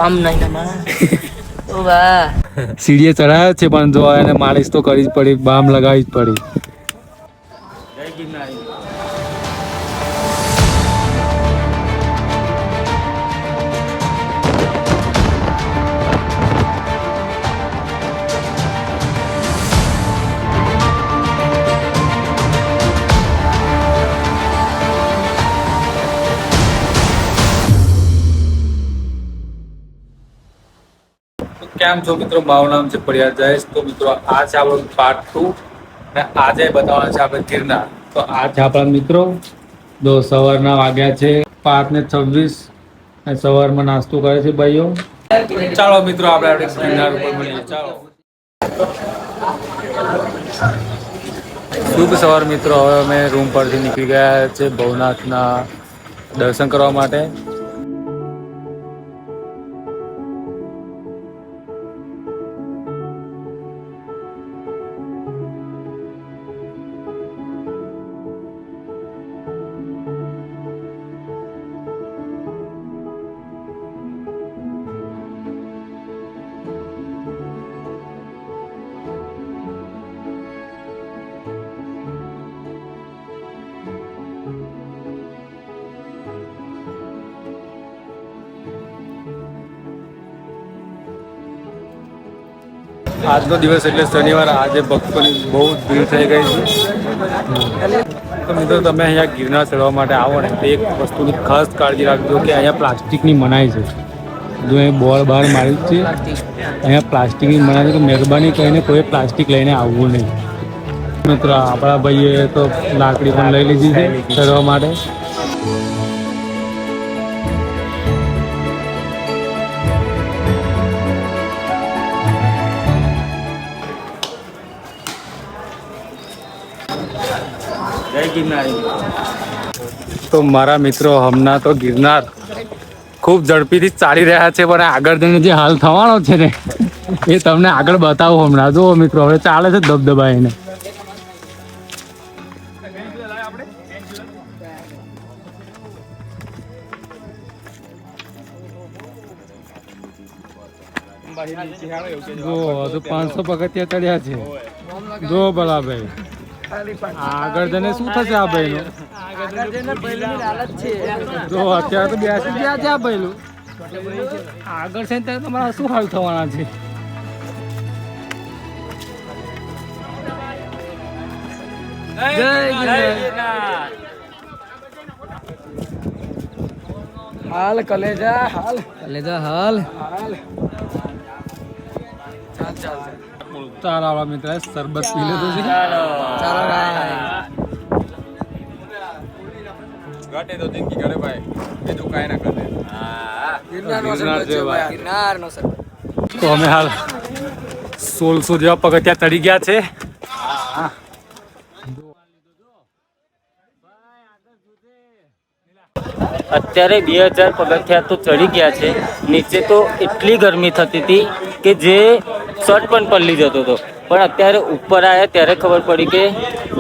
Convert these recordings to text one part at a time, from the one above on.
આમ નહીં ના ઓ વાહ સીડીએ ચડાયો છે પણ જો એને માલિશ તો કરવી જ પડી, બામ લગાવવી જ પડી. જય ગિરનારી. કેમ છો મિત્રો, મારું નામ છે પડિયાર જયેશ. તો મિત્રો આ છે આપણો પાર્ટ 2 અને આજે બતાવવાના છે આપણે ગિરનાર. તો આ છે આપણા મિત્રો, જો સવારના વાગ્યા છે 5:26 અને સવારમાં નાસ્તો કરે છે ભાઈઓ. ચાલો મિત્રો આપણે ગિરનાર ઉપર મળીએ. ચાલો. શુભ સવાર મિત્રો. હવે અમે રૂમ પરથી નીકળી ગયા છે ભવનાથના દર્શન કરવા માટે. આજનો દિવસ એટલે શનિવાર. આજે ભક્તોની બહુ ભીડ થઈ ગઈ છે. તો મિત્રો તમે અહીંયા ગિરનાર ચડવા માટે આવો ને તો એક વસ્તુની ખાસ કાળજી રાખજો કે અહીંયા પ્લાસ્ટિકની મનાઈ છે. જો અહીં બોર્ડ બહાર માર્યું છે, અહીંયા પ્લાસ્ટિકની મનાઈ છે. તો મહેરબાની કરીને કોઈ પ્લાસ્ટિક લઈને આવવું નહીં. મિત્રો આપણા ભાઈએ તો લાકડી પણ લઈ લીધી છે ચડવા માટે. તો મારા મિત્રો હમણાં તો ગિરનાર ખૂબ ઝડપીથી ચાલી રહ્યા છે, પણ આગળ જઈને જે હાલ થવાનો છે ને એ તમને આગળ બતાવું હમણાં. જો મિત્રો હવે ચાલે છે દબદબા એને. જો હજુ 500 પગથિયા ચડ્યા છે. જો ભલા ભાઈ આગળ જઈને શું થશે આ ભાઈનું? જો અત્યારે તો બેસી ગયા છે આ ભાઈનું. આગળ છે ત્યારે તમારા શું હાલ થવાના છે? હાલ કલેજા હાલ કલેજા હાલ હાલ ચાલ ચાલ ચાલ આવડા મિત્ર શરબત પી લેતો છે. ચાલો ભાઈ ઘટે તો જિંદગી ઘરે ભાઈ, બીજું કાંઈ ના કરે. ગિરનાર નો સર. તો અમે હાલ 1600 જેવા પગથિયા ચડી ગયા છે. અત્યારે 2000 પગથિયા તો ચડી ગયા છે. નીચે તો એટલી ગરમી થતી હતી કે જે શર્ટ પણ પલળી જતો હતો, પણ અત્યારે ઉપર આવ્યા ત્યારે ખબર પડી કે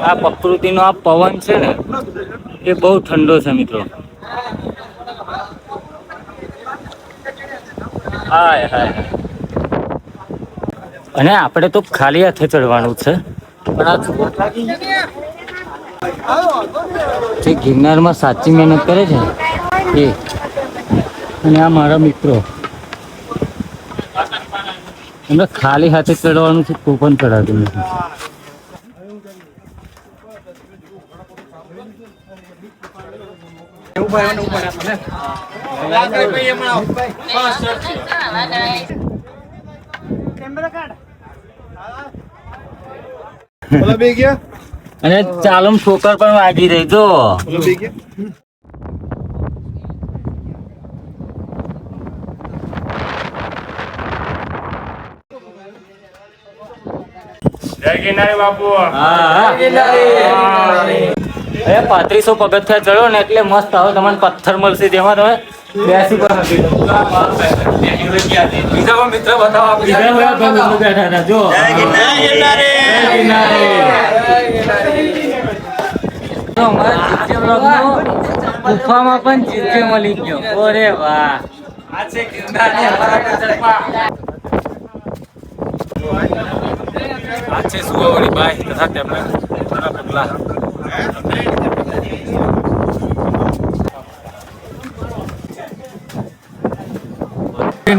આ પ્રકૃતિનો આ પવન છે ને એ બહુ ઠંડો છે મિત્રો. હાય હાય. અને આપણે તો ખાલી હાથે ચડવાનું છે, પણ આ જે ગિરનારમાં સાચી મહેનત કરે છે એ અને આ મારા મિત્રો, એમને ખાલી હાથે ચડવાનું છે તો પણ ચડાતું નથી. અને ચાલમ ઠોકર પણ વાગી રહી. જો જય ગિરનારી બાપુ. હા 3500 પગથિયા ચડ્યો ને એટલે મસ્ત. હવે તમને પથ્થર મળશે જેમાં તમે બેસી બીજા મિત્ર બતાવો. બેઠા હતા. જો ગુફામાં પણ જીજે મળી ગયો. અરે વાહ. આ છે ગિરનારની અમારા ચડપા. આ છે સુવાવડી બાઈ તથા તેમના પગલા.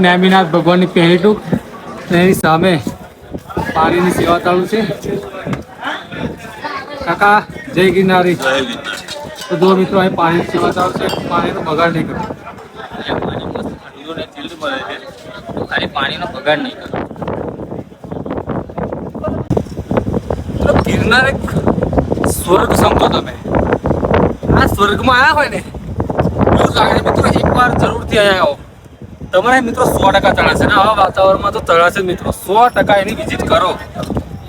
નેમિનાથ ભગવાનની પહેલી ટૂંક એની સામે પાણીની સેવા ચાલુ છે. કાકા જય ગિરનારી. તો જો મિત્રો અહીં પાણીની સેવા ચાલુ છે, પાણીનો બગાડ નહીં કરવો. પાણીનો બગાડ નહીં કરો. ગિરનાર એક સ્વર્ગ સમજો તમે. આ સ્વર્ગમાં આવ્યા હોય ને એવું લાગે છે મિત્રો. એકવાર જરૂરથી અહીંયા આવો. તમારે મિત્રો 100% તળાશે ને આવા વાતાવરણમાં તો તળાશે મિત્રો. 100% એની વિઝિટ કરો.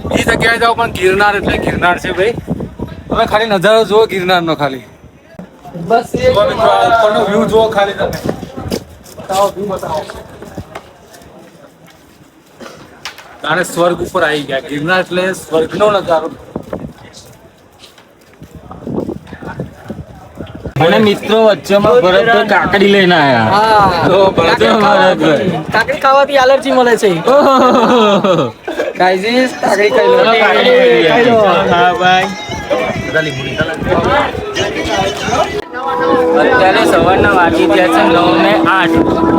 બીજી જગ્યાએ જાઓ પણ ગિરનાર એટલે ગિરનાર છે ભાઈ. તમે ખાલી નજારો જુઓ ગિરનારનો ખાલી. બસ જુઓ મિત્રો આ ઉપરનો વ્યૂ જુઓ ખાલી તમે. બતાવો વ્યૂ બતાવો. જાણે સ્વર્ગ ઉપર આવી ગયા. ગિરનાર એટલે સ્વર્ગનો નજારો. અને મિત્રો વચ્ચેમાં ભરતભાઈ કાકડી લઈને આવ્યા. હા તો ભરતભાઈ કાકડી ખાવાથી એલર્જી મળે છે. ગાઈઝ કાકડી ખાઈ લો. ખાઈ લો. હા ભાઈ. અત્યારે સવારના વાગી ગયા છે 9:08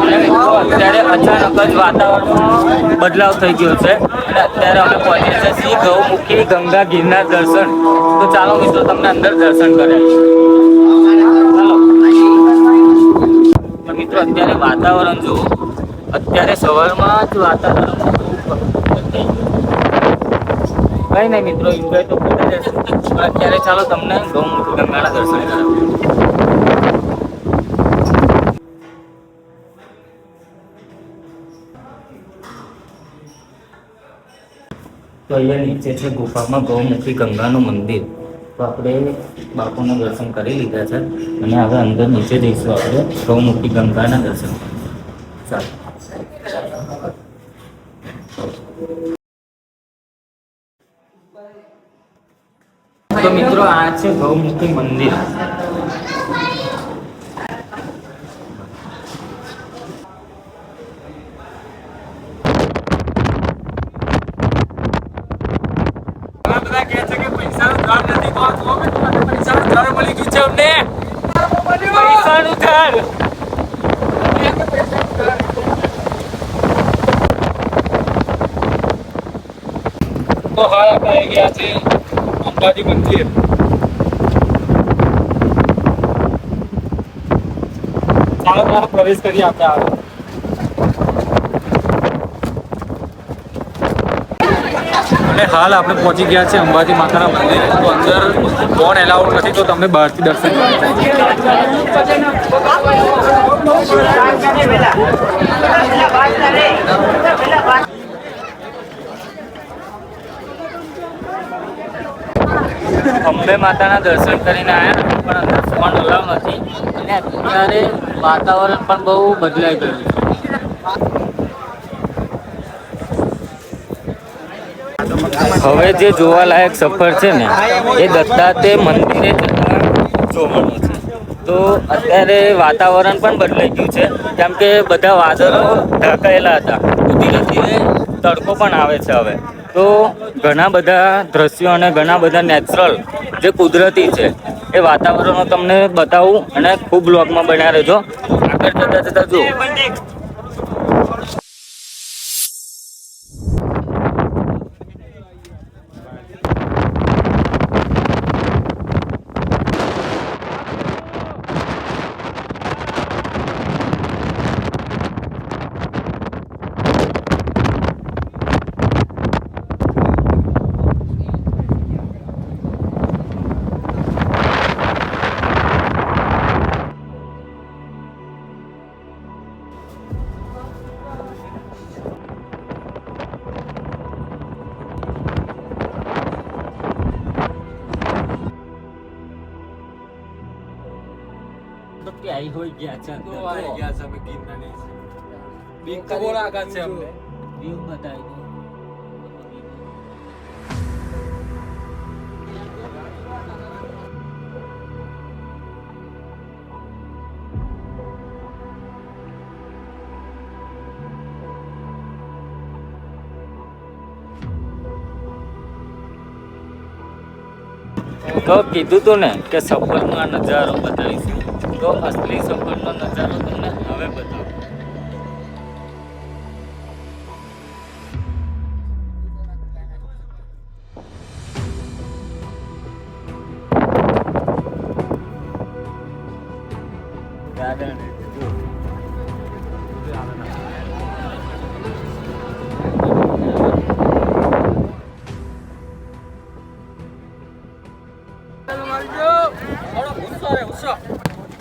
અને મિત્રો અત્યારે અચાનક જ વાતાવરણમાં બદલાવ થઈ ગયો છે અને અત્યારે અમે પહોંચી ગયા છીએ ગૌમુખી ગંગા ગિરનાર દર્શન. તો ચાલો મિત્રો તમને અંદર દર્શન કરાવીએ. ચાલો. તો મિત્રો અત્યારે વાતાવરણ જુઓ. અત્યારે સવારમાં જ વાતાવરણ કઈ નહીં મિત્રો એન્જોય તો કરી જશે. અત્યારે ચાલો તમને ગૌમુખી ગંગાના દર્શન કરાવીએ. તો અહીંયા નીચે છે ગુફામાં ગૌમુખી ગંગાનું મંદિર. તો આપણે બાપુના દર્શન કરી લીધા છે અને હવે અંદર નીચે જઈશું આપણે ગૌમુખી ગંગાના દર્શન. ચાલો. તો મિત્રો આ છે ગૌમુખી મંદિર. બધા કહે છે કે પૈસાનું ઘર નથી. તો આ જુઓ મિત્રો પૈસાનું ઘર મળી ગયું છે અમને. પૈસાનું ઘર. તો હાલ આપણે આવી ગયા છે અંબાજી મંદિર. ચાલો ત્યારે પ્રવેશ કરીએ આપણે આગળ. અને હાલ આપણે પહોંચી ગયા છે અંબાજી માતાના મંદિર. તો અંદર ફોન એલાઉડ નથી તો તમને બહારથી દર્શન અંબે માતાના દર્શન કરીને આવ્યા પણ અંદર ફોન અલાવ નથી અને અત્યારે વાતાવરણ પણ બહુ બદલાઈ ગયું છે. હવે જે જોવાલાયક સફર છે ને એ દત્તાત્રે મંદિરે જતા જોવાનું છે. તો અત્યારે વાતાવરણ પણ બદલાઈ ગયું છે કેમ કે બધા વાદળો ઢાંકાયેલા હતા. તો ધીરે ધીરે તડકો પણ આવે છે હવે. તો ઘણા બધા દ્રશ્યો અને ઘણા બધા નેચરલ જે કુદરતી છે એ વાતાવરણો તમને બતાવું અને ખૂબ બ્લોગમાં બન્યા રહેજો. આગળ જતા જતા જુઓ. આવી હોય ગયા છે તો આવી ગયા છે અમે ગિરનારની. બીક તો બહુ લાગે છે અમને. વ્યૂ બતાવી દો. તો કીધું તું ને કે સફરનો નજારો બતાવીશું, તો અસલી સફરનો નજારો તમને હવે બતાવું.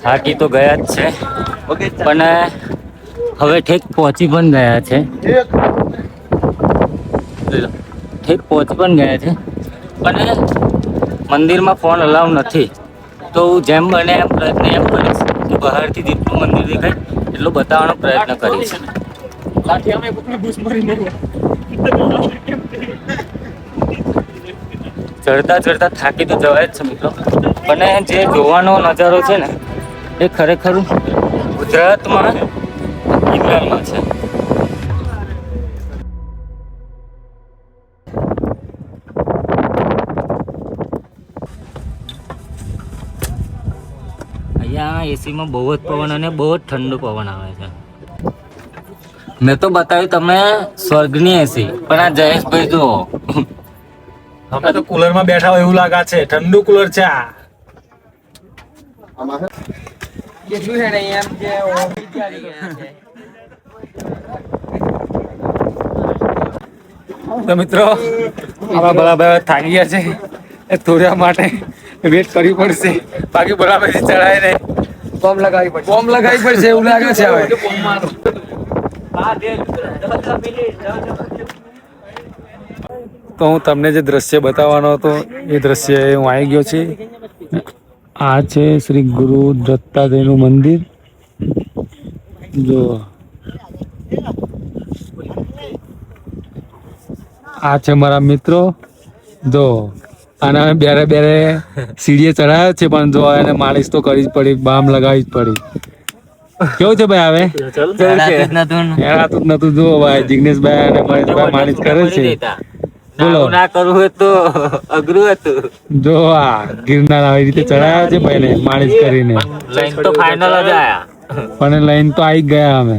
થાકી તો ગયા જ છે, પણ હવે ઠેક પહોંચી પણ ગયા છે. ઠેક પહોંચી પણ ગયા છે, પણ મંદિરમાં ફોન અલાઉ નથી. તો હું જેમ બને એમ પ્રયત્ન એમ કરીશ કે બહારથી જેટલું મંદિર દેખાય એટલું બતાવવાનો પ્રયત્ન કરીશ. ચડતા ચડતા થાકી તો જવાય જ છે મિત્રો, પણ જે જોવાનો નજારો છે ને એ ખરેખર ગુજરાતમાં ગિરનારમાં છે. અહીંયા એસીમાં બહુ જ પવન અને બહુ જ ઠંડુ પવન આવે છે. મેં તો બતાવ્યું તમે સ્વર્ગની એસી, પણ આ જયેશભાઈ જુઓ, અમે તો કુલરમાં બેઠા હોય એવું લાગે છે. ઠંડુ કુલર છે આ. કેટલું છે ને એમ કે તો મિત્રો આવા બરાબર થાકી ગયા છે, એ થોડા માટે વેટ કરવી પડશે, બાકી બરાબર ચડાય નહીં. બોમ્બ લગાવી પડશે એવું લાગે છે હવે. તો હું તમને જે દ્રશ્ય બતાવવાનો હતો એ દ્રશ્ય હું આવી ગયો છે. આ છે શ્રી ગુરુ દત્તાત્રેયનું મંદિર. જો આ છે મારા મિત્રો. જો આને અમે બેરે બેરે સીડીએ ચડાવ્યો છે, પણ જો એને માલિશ તો કરવી જ પડી, બામ લગાવી જ પડી. કેવું છે ભાઈ? હવે હેરાતું જ નતું. જો ભાઈ જિગ્નેશભાઈ અને મહેશભાઈ માલિશ કરે છે. બોલો, ના કરવું હોય તો અઘરું હતું. જો આ ગિરનાર આવી રીતે ચડાયા છે ભાઈ ને માલિશ કરીને. લાઈન તો ફાઇનલ જ આયા, પણ લાઈન તો આવી ગયા અમે.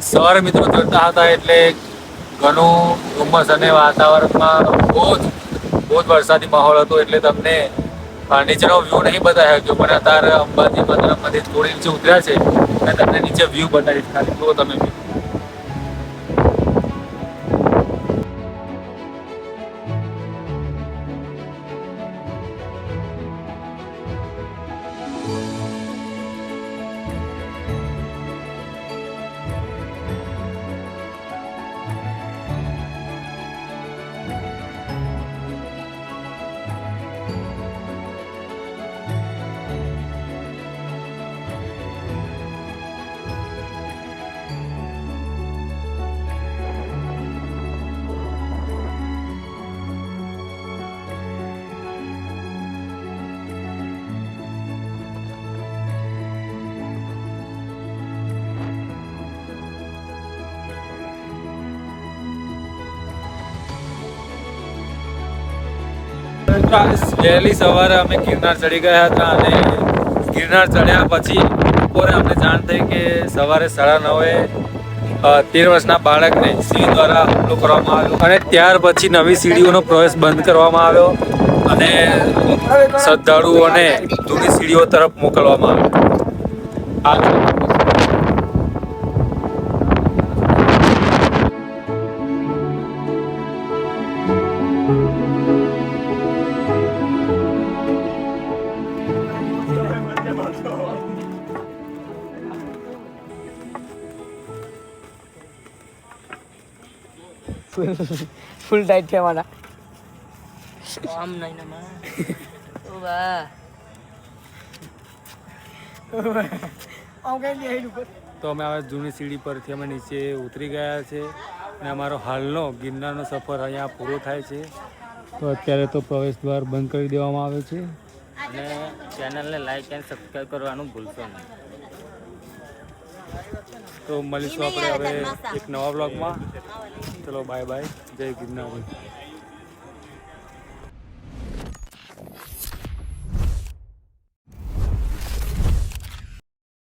સવારે મિત્રો ચડતા હતા એટલે ઘણું ધુમ્મસ અને વાતાવરણમાં બહુ જ વરસાદી માહોલ હતો, એટલે તમને નીચેનો વ્યૂ નહીં બતાવી શક્યો. પણ અત્યારે અંબાજી મંદિરમાંથી થોડી નીચે ઉતર્યા છે અને તમને નીચે વ્યૂ બતાવીશ. ખાલી જુઓ તમે. વહેલી સવારે અમે ગિરનાર ચડી ગયા હતા, અને ગિરનાર ચડ્યા પછી બપોરે અમને જાણ થઈ કે સવારે 9:30 13 વર્ષના બાળકને સિંહ દ્વારા હુમલો કરવામાં આવ્યો, અને ત્યાર પછી નવી સીડીઓનો પ્રવેશ બંધ કરવામાં આવ્યો અને શ્રદ્ધાળુઓને જૂની સીડીઓ તરફ મોકલવામાં આવ્યો. ફૂલ ટાઈટ છે મારા. આમ નહીં ને માં ઓ બા તો અમે હવે જૂની સીડી પરથી અમે નીચે ઉતરી ગયા છે અને અમારો હાલનો ગિરનારનો સફર અહીંયા પૂરો થાય છે. તો અત્યારે તો પ્રવેશ દ્વાર બંધ કરી દેવામાં આવે છે. અને ચેનલને લાઈક અને સબસ્ક્રાઈબ કરવાનું ભૂલશો નહીં. તો મળીશું આપણે હવે એક નવા બ્લોગમાં. ચલો બાય બાય, જય ગિરનાર.